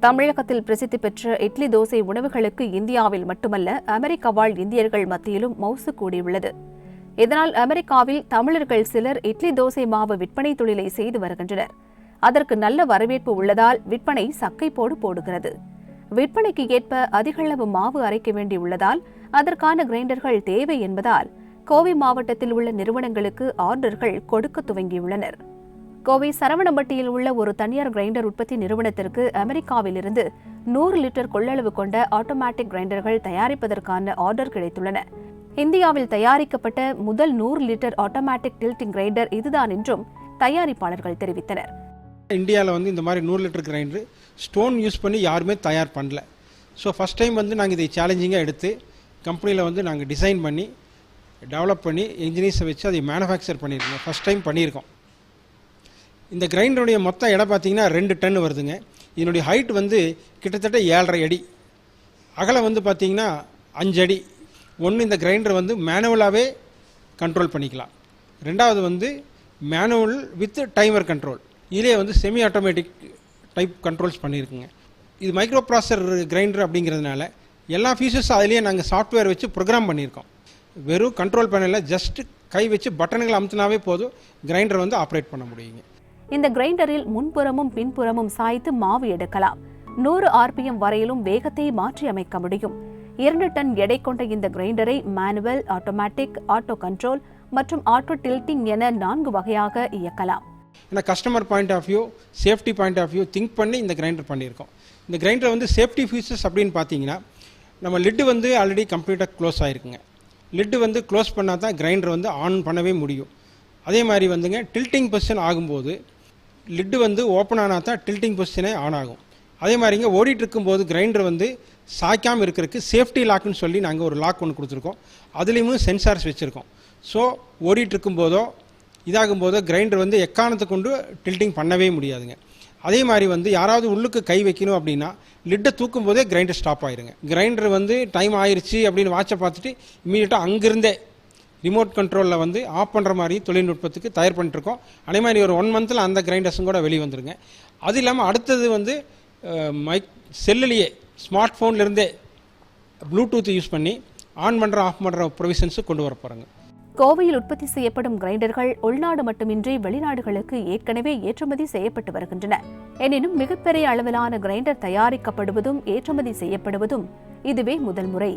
தமிழகத்தில் பிரசித்தி பெற்ற இட்லி தோசை உணவுகளுக்கு இந்தியாவில் மட்டுமல்ல அமெரிக்கா வாழ் இந்தியர்கள் மத்தியிலும் மவுசு கூடியுள்ளது. இதனால் அமெரிக்காவில் தமிழர்கள் சிலர் இட்லி தோசை மாவு விற்பனை தொழிலை செய்து வருகின்றனர். அதற்கு நல்ல வரவேற்பு உள்ளதால் விற்பனை சக்கை போடுகிறது. விற்பனைக்கு ஏற்ப அதிகளவு மாவு அரைக்க வேண்டியுள்ளதால் அதற்கான கிரைண்டர்கள் தேவை என்பதால் கோவை மாவட்டத்தில் உள்ள நிறுவனங்களுக்கு ஆர்டர்கள் கொடுக்க துவங்கியுள்ளனர். கோவை சரவணம்பட்டியில் உள்ள ஒரு தனியார் கிரைண்டர் உற்பத்தி நிறுவனத்திற்கு அமெரிக்காவிலிருந்து 100 லிட்டர் கொள்ளளவு கொண்ட ஆட்டோமேட்டிக் கிரைண்டர்கள் தயாரிப்பதற்கான ஆர்டர் கிடைத்துள்ளன. இந்தியாவில் தயாரிக்கப்பட்ட முதல் 100 லிட்டர் ஆட்டோமேட்டிக் டில்டிங் கிரைண்டர் இதுதான் என்றும் தயாரிப்பாளர்கள் தெரிவித்தனர். இந்தியாவில் இந்த மாதிரி 100 லிட்டர் கிரைண்டர் ஸ்டோன் யூஸ் பண்ணி யாருமே தயார் பண்ணல. ஸோ ஃபஸ்ட் டைம் நாங்கள் இதை சேலஞ்சிங்காக எடுத்து கம்பெனியில் நாங்கள் டிசைன் பண்ணி டெவலப் பண்ணி இன்ஜினியர்ஸை வச்சு அதை மேனுஃபேக்சர் பண்ணியிருக்கோம். ஃபஸ்ட் டைம் பண்ணியிருக்கோம். இந்த கிரைண்டருடைய மொத்த எடை பார்த்தீங்கன்னா 2 டன் வருதுங்க. இதனுடைய ஹைட் கிட்டத்தட்ட 7.5 அடி, அகலம் பார்த்தீங்கன்னா 5 அடி. ஒன்று இந்த கிரைண்டர் மேனுவலாகவே கண்ட்ரோல் பண்ணிக்கலாம். ரெண்டாவது மேனுவல் வித் டைமர் கண்ட்ரோல். இதிலே செமி ஆட்டோமேட்டிக் டைப் கண்ட்ரோல்ஸ் பண்ணியிருக்குங்க. இது மைக்ரோ ப்ராசஸர் கிரைண்டர் அப்படிங்கிறதுனால எல்லா ஃபீச்சர்ஸும் அதிலேயே நாங்கள் சாஃப்ட்வேர் வச்சு ப்ரோக்ராம் பண்ணியிருக்கோம். வெறும் கண்ட்ரோல் பேனலில் ஜஸ்ட் கை வச்சு பட்டன்களை அமுத்தினாவே போதும், கிரைண்டர் ஆப்ரேட் பண்ண முடியுங்க. இந்த கிரைண்டரில் முன்புறமும் பின்புறமும் சாய்த்து மாவு எடுக்கலாம். 100 RPM வரையிலும் வேகத்தை மாற்றி அமைக்க முடியும். 2 டன் எடை கொண்ட இந்த கிரைண்டரை மேனுவல், ஆட்டோமேட்டிக், ஆட்டோ கண்ட்ரோல் மற்றும் ஆட்டோ டில்டிங் என 4 வகையாக இயக்கலாம். ஏன்னா customer point of view, safety point of view think பண்ணி இந்த கிரைண்டர் பண்ணியிருக்கோம். இந்த கிரைண்டர் சேஃப்டி ஃபீச்சர்ஸ் அப்படின்னு பார்த்தீங்கன்னா, நம்ம லிட்டு ஆல்ரெடி கம்ப்ளீட்டாக க்ளோஸ் ஆகிருக்குங்க. லிட்டு க்ளோஸ் பண்ணால் தான் கிரைண்டர் ஆன் பண்ணவே முடியும். அதே மாதிரி டில்டிங் பொசிஷன் ஆகும்போது லிட்டு ஓப்பன் ஆனால் தான் டில்டிங் பொசிஷனே ஆன் ஆகும். அதே மாதிரிங்க ஓடிட்டு இருக்கும்போது கிரைண்டர் சாய்க்காமல் இருக்கிறதுக்கு சேஃப்டி லாக்குன்னு சொல்லி நாங்கள் ஒரு லாக் ஒன்று கொடுத்துருக்கோம். அதுலேயும் சென்சார்ஸ் வச்சுருக்கோம். ஸோ ஓடிட்டு இருக்கும்போதோ இதாகும்போதோ கிரைண்டர் எக்காரணத்தை கொண்டு டில்டிங் பண்ணவே முடியாதுங்க. அதே மாதிரி யாராவது உள்ளுக்கு கை வைக்கணும் அப்படின்னா லிட்டை தூக்கும் போதே கிரைண்டர் ஸ்டாப் ஆயிருங்க. கிரைண்டர் டைம் ஆயிடுச்சு அப்படின்னு வாட்சை பார்த்துட்டு இமீடியட்டாக அங்கிருந்தே ரிமோட் கண்ட்ரோலில் ஆஃப் பண்ணுற மாதிரி தொழில்நுட்பத்துக்கு தயார் பண்ணிட்டுருக்கோம். அதே மாதிரி ஒரு 1 மந்தில் அந்த கிரைண்டர்ஸும் கூட வெளியே வந்துருங்க. அது இல்லாமல் அடுத்தது செல்லுலேயே ஸ்மார்ட் ஃபோன்லேருந்தே ப்ளூடூத் யூஸ் பண்ணி ஆன் பண்ணுற ஆஃப் பண்ணுற ப்ரொவிஷன்ஸு கொண்டு வர போகிறாங்க. கோவையில் உற்பத்தி செய்யப்படும் கிரைண்டர்கள் உள்நாடு மட்டுமின்றி வெளிநாடுகளுக்கு ஏற்கனவே ஏற்றுமதி செய்யப்பட்டு வருகின்றன. எனினும் மிகப்பெரிய அளவிலான கிரைண்டர் தயாரிக்கப்படுவதும் ஏற்றுமதி செய்யப்படுவதும் இதுவே முதல் முறை.